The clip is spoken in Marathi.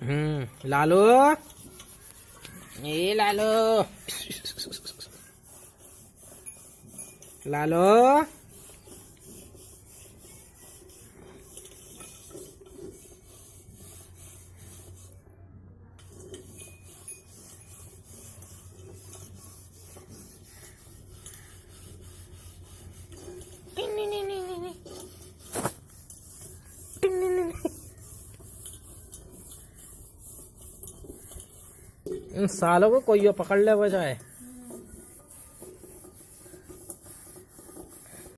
लालो, ए लालो, लालो, इन सालों को कोई पकड़ ले बजाए।